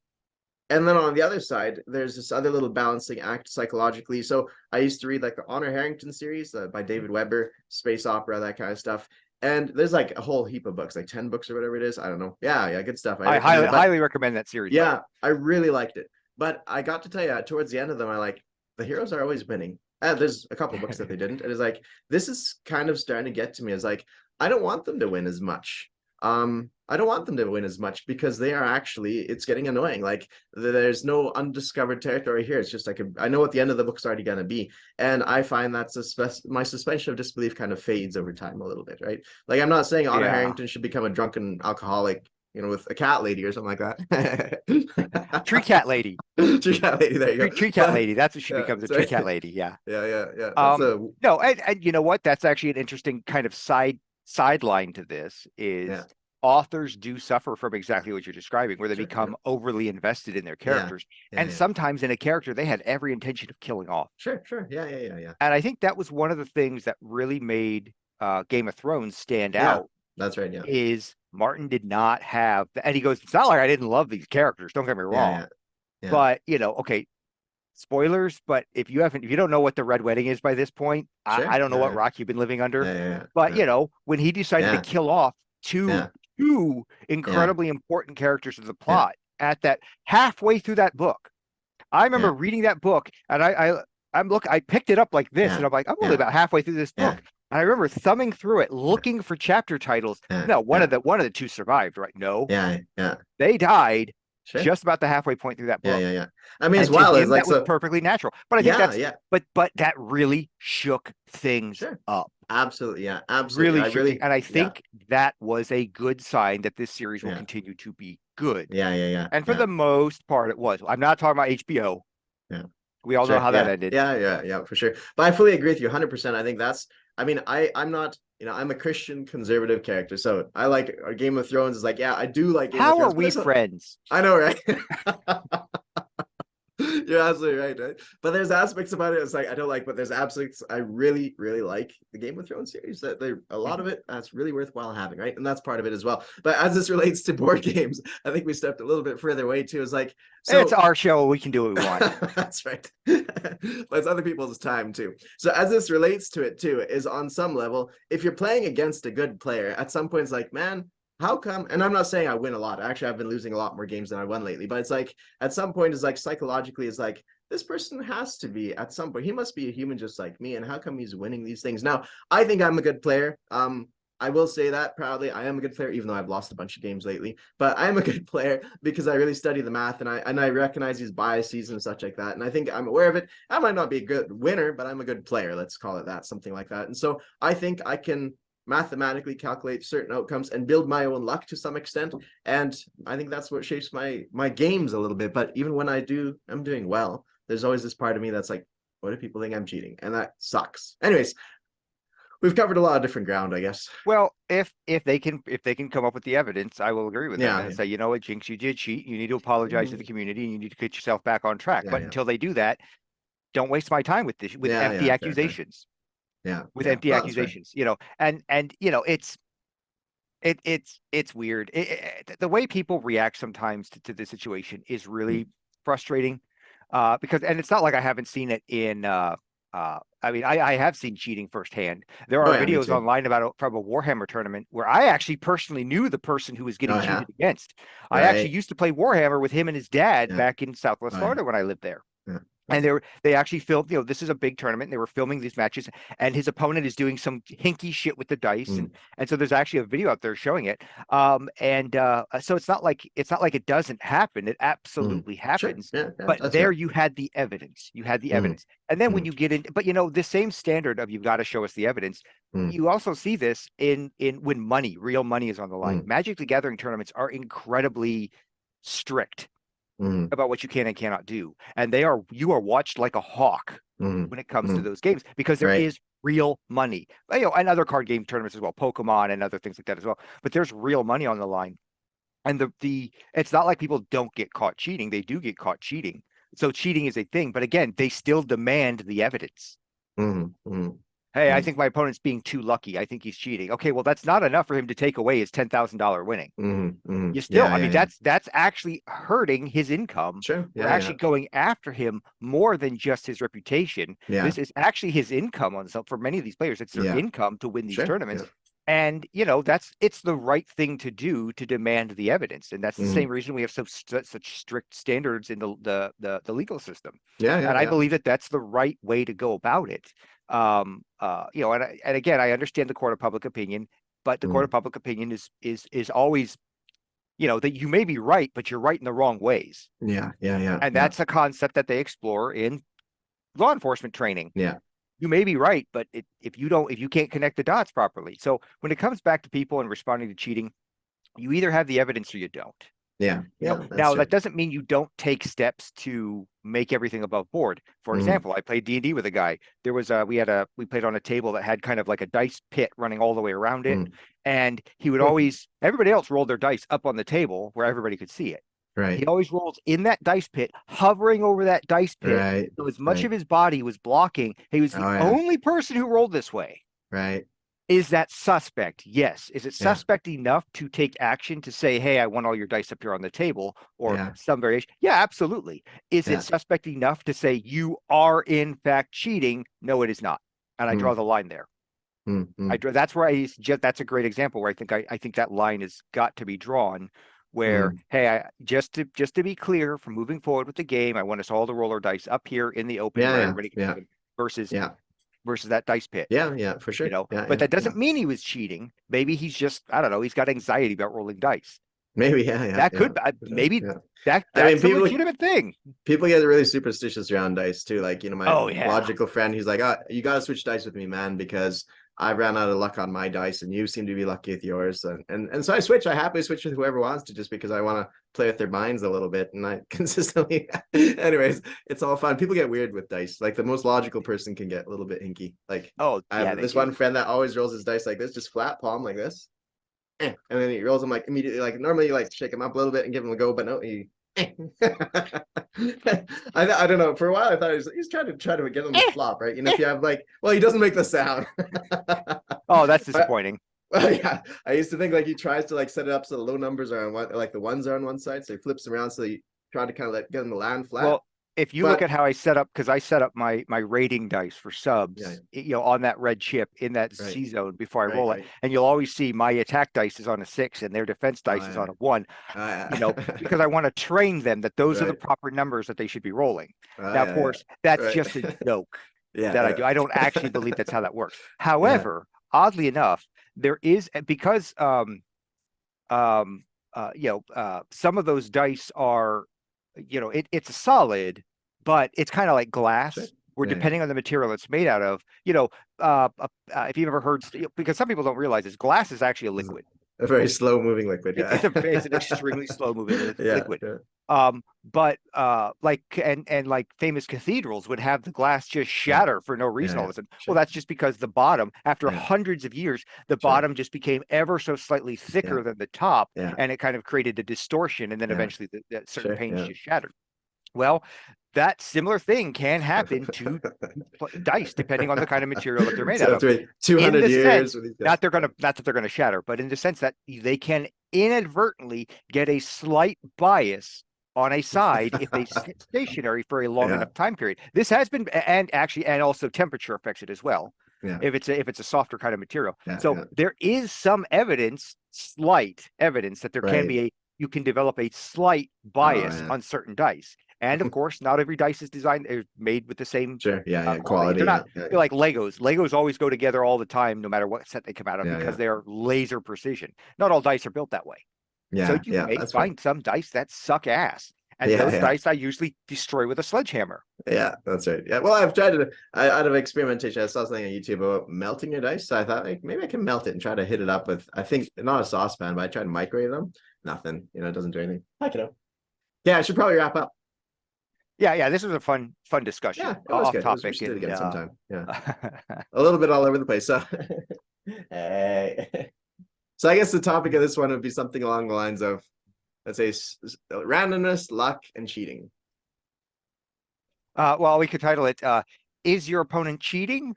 S1: and then on the other side, there's this other little balancing act psychologically. So I used to read like the Honor Harrington series by David Weber, space opera, that kind of stuff. And there's like a whole heap of books, like 10 books or whatever it is. I don't know. Yeah, yeah, good stuff. I
S2: I
S1: recommend
S2: highly
S1: it. But
S2: highly recommend that series, by the
S1: yeah,
S2: way.
S1: I really liked it. But I got to tell you, towards the end of them, I like the heroes are always winning. And there's a couple books that they didn't. And it's like, this is kind of starting to get to me. It's like, I don't want them to win as much. I don't want them to win as much because they are actually, it's getting annoying. Like there's no undiscovered territory here. It's just like, I know what the end of the book's already going to be. And I find that's my suspension of disbelief kind of fades over time a little bit, right? Like I'm not saying Honor
S2: Yeah.
S1: Harrington should become a drunken alcoholic, with a cat lady or something like that.
S2: Tree cat lady.
S1: Tree cat lady, there you go.
S2: Tree cat
S1: But
S2: lady. That's what she
S1: yeah,
S2: becomes, a tree
S1: sorry.
S2: cat lady. Yeah.
S1: Yeah, yeah, yeah. That's a
S2: No, and you know what? That's actually an interesting kind of sideline to this is
S1: yeah,
S2: authors do suffer from exactly what you're describing, where they
S1: sure, yeah,
S2: become overly invested in their
S1: yeah,
S2: characters.
S1: yeah,
S2: And
S1: yeah.
S2: sometimes in a character, they had every intention of killing off.
S1: Sure, sure. Yeah, yeah, yeah, yeah.
S2: And I think that was one of the things that really made Game of Thrones stand
S1: Yeah,
S2: out
S1: that's right. Yeah,
S2: is Martin did not have, and he goes, it's not like I didn't love these characters, don't get me
S1: yeah,
S2: wrong.
S1: yeah, yeah.
S2: But okay, spoilers, but if you don't know what the Red Wedding is by this point, I
S1: Sure.
S2: don't know what
S1: Yeah,
S2: rock you've been living under.
S1: yeah, yeah,
S2: But
S1: yeah,
S2: when he decided to
S1: yeah,
S2: kill off two
S1: yeah,
S2: two
S1: yeah,
S2: incredibly important characters of the
S1: yeah,
S2: plot at that halfway through that book. I remember
S1: yeah,
S2: reading that book and I picked it up like this
S1: yeah,
S2: and I'm like, I'm only
S1: yeah,
S2: about halfway through this
S1: yeah,
S2: book. And I remember thumbing through it, looking for chapter titles.
S1: yeah,
S2: No, one
S1: yeah,
S2: of the two survived, right? No,
S1: yeah, yeah.
S2: they died
S1: Sure.
S2: just about the halfway point through that
S1: Yeah,
S2: book.
S1: yeah, yeah. I mean, as
S2: And to
S1: well as
S2: him,
S1: like
S2: that was
S1: so.
S2: perfectly natural. But I think
S1: Yeah,
S2: that's
S1: yeah,
S2: but that really shook things
S1: sure.
S2: up.
S1: Absolutely, yeah, absolutely.
S2: Really
S1: I
S2: shook things.
S1: really,
S2: And I
S1: yeah,
S2: think that was a good sign that this series will
S1: yeah,
S2: continue to be good.
S1: yeah, yeah, yeah,
S2: And for
S1: yeah,
S2: the most part, it was. I'm not talking about HBO.
S1: yeah.
S2: We all know
S1: Sure.
S2: how that
S1: Yeah.
S2: ended.
S1: Yeah. Yeah. Yeah. For sure. But I fully agree with you 100%. I think that's, I mean, I'm not, I'm a Christian conservative character. So I like Game of Thrones is like, yeah, I do like Game of
S2: How are
S1: Thrones, but
S2: we
S1: there's
S2: friends?
S1: I know, right? You're absolutely right, right? But there's aspects about it it's like I don't like, but there's aspects I really, really like the Game of Thrones series. That they a lot of it that's really worthwhile having, right? And that's part of it as well. But as this relates to board games, I think we stepped a little bit further away too. It's like
S2: It's
S1: so
S2: our show. We can do what we want.
S1: that's right. But it's other people's time too. So as this relates to it too, is on some level, if you're playing against a good player, at some point it's like, man, how come? And I'm not saying I win a lot. Actually, I've been losing a lot more games than I won lately. But it's like at some point, it's like psychologically, it's like this person has to be at some point. He must be a human just like me. And how come he's winning these things? Now, I think I'm a good player. I will say that proudly. I am a good player, even though I've lost a bunch of games lately. But I am a good player because I really study the math and I recognize these biases and such like that. And I think I'm aware of it. I might not be a good winner, but I'm a good player. Let's call it that, something like that. And so I think I can mathematically calculate certain outcomes and build my own luck to some extent. And I think that's what shapes my games a little bit. But even when I'm doing well, there's always this part of me that's like, what if people think I'm cheating? And that sucks. Anyways, we've covered a lot of different ground, I guess.
S2: Well, if they can come up with the evidence, I will agree with them
S1: Yeah.
S2: and say, you know what, Jinx, you did cheat. You need to apologize to the community and you need to get yourself back on track.
S1: Yeah.
S2: But
S1: Yeah.
S2: until they do that, don't waste my time with this with
S1: Yeah.
S2: empty
S1: Fair.
S2: accusations.
S1: Yeah.
S2: With
S1: Yeah.
S2: empty
S1: Well, that's fair.
S2: accusations, and it's It's weird. The way people react sometimes to this situation is really frustrating. Because and it's not like I haven't seen it in I mean, I have seen cheating firsthand. There
S1: Oh
S2: are
S1: yeah, me
S2: videos
S1: too.
S2: online about from a Warhammer tournament where I actually personally knew the person who was
S1: Oh
S2: getting
S1: yeah,
S2: cheated against. I actually
S1: right.
S2: used to play Warhammer with him and his dad
S1: Yeah.
S2: back in Southwest
S1: Oh yeah.
S2: Florida when I lived there.
S1: Yeah.
S2: And they actually filmed, this is a big tournament. And they were filming these matches, and his opponent is doing some hinky shit with the dice,
S1: Mm,
S2: and so there's actually a video out there showing it. And so it's not like it doesn't happen. It
S1: mm.
S2: absolutely
S1: Sure.
S2: happens.
S1: Yeah. Yeah.
S2: But
S1: That's
S2: there
S1: fair.
S2: you had the evidence. You had the
S1: Mm,
S2: evidence. And then when
S1: mm,
S2: you get in, but the same standard of you've got to show us the evidence.
S1: mm,
S2: You also see this in when real money is on the line.
S1: mm,
S2: Magic the Gathering tournaments are incredibly strict
S1: mm,
S2: about what you can and cannot do. And you are watched like a hawk
S1: mm,
S2: when it comes to
S1: mm.
S2: those games because there
S1: Right.
S2: is real money. And other card game tournaments as well, Pokemon and other things like that as well. But there's real money on the line. And the it's not like people don't get caught cheating. They do get caught cheating. So cheating is a thing. But again, they still demand the evidence.
S1: Mm, mm,
S2: Hey, I
S1: mm,
S2: think my opponent's being too lucky. I think he's cheating. Okay, well, that's not enough for him to take away his $10,000 winning.
S1: mm, mm.
S2: You still,
S1: Yeah.
S2: I
S1: Yeah.
S2: mean,
S1: Yeah.
S2: that's actually hurting his income.
S1: Sure.
S2: We're
S1: Yeah. Yeah.
S2: actually going after him more than just his reputation.
S1: Yeah.
S2: This is actually his income on some for many of these players. It's their
S1: Yeah.
S2: income to win these
S1: Sure.
S2: tournaments.
S1: Yeah.
S2: And it's the right thing to do to demand the evidence. And that's the
S1: Mm.
S2: same reason we have such strict standards in the legal system.
S1: Yeah. Yeah.
S2: And I
S1: Yeah.
S2: believe that that's the right way to go about it. And again, I understand the court of public opinion, but the court
S1: Mm.
S2: of public opinion is always that you may be right, but you're right in the wrong ways.
S1: Yeah. Yeah. Yeah.
S2: And
S1: Yeah.
S2: that's a concept that they explore in law enforcement training.
S1: Yeah.
S2: You may be right, but if you can't connect the dots properly. So when it comes back to people and responding to cheating, you either have the evidence or you don't.
S1: Yeah. Yeah. That's
S2: Now
S1: true.
S2: that doesn't mean you don't take steps to make everything above board. For
S1: Mm.
S2: example, I played D&D with a guy. There was we played on a table that had kind of like a dice pit running all the way around it.
S1: Mm.
S2: And he would
S1: Mm.
S2: everybody else rolled their dice up on the table where everybody could see it.
S1: Right.
S2: He always rolls in that dice pit, hovering over that dice pit.
S1: Right.
S2: So as much
S1: Right.
S2: of his body was blocking, he was the
S1: Oh yeah.
S2: only person who rolled this way.
S1: Right.
S2: Is that suspect? Yes. Is it
S1: Yeah.
S2: suspect enough to take action to say, hey, I want all your dice up here on the table or
S1: Yeah.
S2: some variation? Yeah, absolutely. Is
S1: Yeah.
S2: it suspect enough to say you are in fact cheating? No, it is not. And I
S1: Mm.
S2: draw the line there.
S1: Mm. Mm.
S2: That's where that's a great example where I think that line has got to be drawn where,
S1: Mm.
S2: hey, just to be clear from moving forward with the game, I want us all to roll our dice up here in the open
S1: Yeah.
S2: where
S1: Yeah.
S2: everybody can see
S1: Yeah.
S2: them versus
S1: Yeah.
S2: that dice pit.
S1: Yeah. Yeah. For sure. Yeah.
S2: But
S1: Yeah.
S2: that
S1: Yeah.
S2: doesn't mean he was cheating. Maybe he's just, I don't know, he's got anxiety about rolling dice.
S1: Maybe. Yeah. Yeah.
S2: That
S1: Yeah.
S2: could
S1: Yeah.
S2: maybe
S1: Yeah.
S2: that's a
S1: People
S2: legitimate thing.
S1: people get really superstitious around dice too. Like, my
S2: Oh yeah.
S1: logical friend, he's like, "Oh, you gotta switch dice with me, man, because I ran out of luck on my dice and you seem to be lucky with yours." And so I switch. I happily switch with whoever wants to, just because I want to play with their minds a little bit. And I consistently anyways, it's all fun. People get weird with dice. Like the most logical person can get a little bit hinky. Like
S2: Oh
S1: I
S2: yeah,
S1: have
S2: they
S1: this
S2: do.
S1: one friend that always rolls his dice like this, just flat palm like this. And then he rolls them like immediately. Like normally you like shake him up a little bit and give him a go, but no, he I don't know. For a while, I thought he's trying to get on the flop, right? If you have like, well, he doesn't make the sound.
S2: Oh, that's disappointing.
S1: Well, yeah, I used to think like he tries to like set it up so the low numbers are on one, like the ones are on one side, so he flips around, so he tried to kind of like get him to land flat.
S2: Well, if you look at how I set up, because I set up my rating dice for subs, on that red chip in that C zone before I roll it, and you'll always see my attack dice is on a 6 and their defense dice is on a 1. Because I want to train them that those are the proper numbers that they should be rolling. Now, of course, that's just a joke that I do. I don't actually believe that's how that works. However, oddly enough, there is because some of those dice are it's a solid, but it's kind of like glass. Where depending on the material it's made out of, if you've ever heard, because some people don't realize this, glass is actually a liquid.
S1: A very slow moving liquid. Yeah.
S2: It's an extremely slow moving liquid.
S1: Yeah.
S2: But like famous cathedrals would have the glass just shatter for no reason all of a sudden. Well, that's just because the bottom, after hundreds of years, the bottom just became ever so slightly thicker than the top, and it kind of created a distortion, and then eventually certain panes just shattered. Well, that similar thing can happen to dice, depending on the kind of material that they're made out of.
S1: After 200
S2: In the
S1: years
S2: sense,
S1: with these guys.
S2: not that they're gonna shatter, but in the sense that they can inadvertently get a slight bias on a side if they sit stationary for a long
S1: Yeah.
S2: enough time period. This has been, and actually, and also temperature affects it as well.
S1: Yeah.
S2: If it's a softer kind of material.
S1: Yeah,
S2: So
S1: yeah.
S2: there is some evidence, slight evidence, that there can
S1: Right.
S2: be you can develop a slight bias
S1: yeah.
S2: on certain dice. And of course, not every dice is designed is made with the same
S1: Sure. Yeah. Yeah.
S2: quality.
S1: Quality.
S2: They're not
S1: Yeah.
S2: they're like Legos. Legos always go together all the time, no matter what set they come out of,
S1: Yeah,
S2: because
S1: yeah.
S2: they're laser precision. Not all dice are built that way. So
S1: Yeah.
S2: you
S1: Yeah.
S2: may
S1: That's fair.
S2: find some dice that suck ass. And
S1: Yeah.
S2: those
S1: Yeah.
S2: dice I usually destroy with a sledgehammer.
S1: Yeah, that's right. Yeah, well, I've tried to. Out of experimentation, I saw something on YouTube about melting your dice. So I thought, like, maybe I can melt it and try to hit it up with. I think not a saucepan, but I tried to microwave them. Nothing. You know, it doesn't do anything. I can know. Yeah, I should probably wrap up.
S2: Yeah. This was a fun discussion.
S1: Yeah, it was
S2: Off
S1: good. We
S2: topic
S1: should do it
S2: and
S1: again sometime. Yeah, a little bit all over the place. So, hey. So I guess the topic of this one would be something along the lines of, let's say, randomness, luck, and cheating.
S2: well, we could title it "Is your opponent cheating,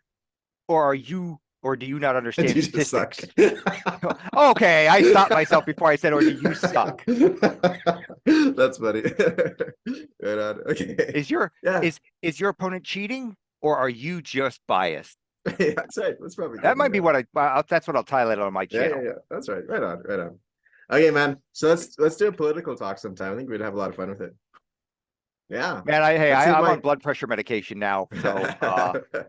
S2: or do you not understand
S1: You just suck.
S2: statistics?" Okay, I stopped myself before I said, "Or do you suck?"
S1: That's funny. Right on. Okay. Yeah.
S2: Is your opponent cheating, or are you just biased?
S1: Yeah, that's right. That's probably
S2: That
S1: good,
S2: might be
S1: yeah.
S2: what that's what I'll title it on my
S1: Yeah,
S2: channel.
S1: yeah. That's right. Right on. Right on. Okay, man. So let's do a political talk sometime. I think we'd have a lot of fun with it. Yeah.
S2: Man,
S1: Let's see
S2: I'm
S1: my
S2: on blood pressure medication now, so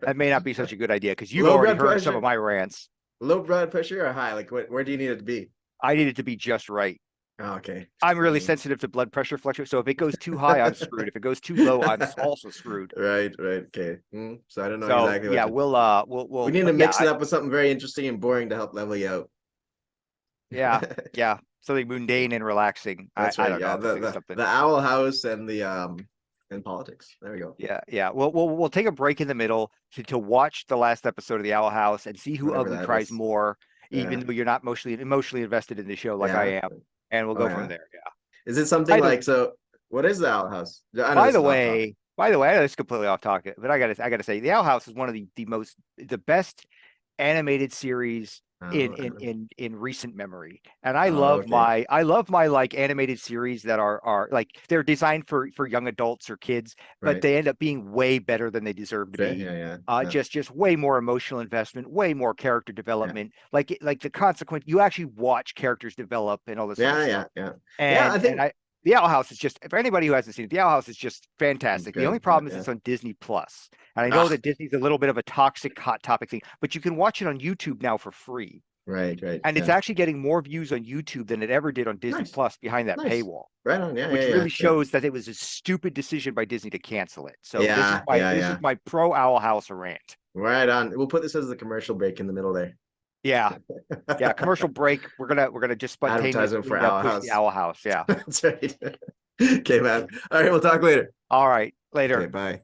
S2: that may not be such a good idea because you've
S1: Low
S2: already
S1: blood
S2: heard some
S1: pressure?
S2: of my rants.
S1: Low blood pressure or high? Like where do you need it to be?
S2: I need it to be just right.
S1: Oh, okay.
S2: I'm really sensitive to blood pressure fluctuations, so if it goes too high, I'm screwed. If it goes too low, I'm also screwed.
S1: Right. Okay. So I don't know
S2: So
S1: exactly
S2: yeah,
S1: what
S2: we'll
S1: we need to mix it up with something very interesting and boring to help level you out.
S2: Yeah, something mundane and relaxing.
S1: That's
S2: I
S1: right.
S2: don't know.
S1: Yeah,
S2: I'm thinking of something.
S1: the Owl House and the and politics. There we go.
S2: Yeah. We'll take a break in the middle to watch the last episode of the Owl House and see who
S1: Whatever
S2: ugly
S1: that
S2: cries
S1: is.
S2: more, even
S1: Yeah.
S2: though you're not emotionally invested in the show like I
S1: Yeah.
S2: am, and we'll
S1: Oh,
S2: go
S1: yeah.
S2: from there. Yeah.
S1: Is it something
S2: By the-
S1: like so? What is the Owl House? I know
S2: By
S1: this
S2: the
S1: is off topic.
S2: way, I know it's completely off topic, but I gotta say, the Owl House is one of the best animated series
S1: Oh,
S2: in recent memory. And I
S1: Oh,
S2: love my like animated series that are like they're designed for young adults or kids, but
S1: right.
S2: they end up being way better than they deserve to
S1: Fair,
S2: be.
S1: yeah.
S2: Just way more emotional investment, way more character development. Like the consequence, you actually watch characters develop and all this sort of stuff.
S1: Yeah.
S2: And
S1: I think
S2: the Owl House is just, for anybody who hasn't seen it, the Owl House is just fantastic. The
S1: good.
S2: only problem is
S1: Yeah.
S2: it's on Disney Plus. And I know
S1: Ah.
S2: that Disney's a little bit of a toxic hot topic thing, but you can watch it on YouTube now for free.
S1: Right.
S2: And it's actually getting more views on YouTube than it ever did on Disney
S1: Nice.
S2: Plus behind that
S1: Nice.
S2: paywall.
S1: Right on. Yeah.
S2: Which
S1: yeah,
S2: really shows that it was a stupid decision by Disney to cancel it. So this is my pro Owl House rant.
S1: Right on. We'll put this as the commercial break in the middle there.
S2: Yeah. Commercial break. We're gonna just spontaneously
S1: Advertisement for Owl
S2: push
S1: House.
S2: the Owl House. Yeah.
S1: That's right. Okay, man. All right, we'll talk later.
S2: All right. Later.
S1: Okay, bye.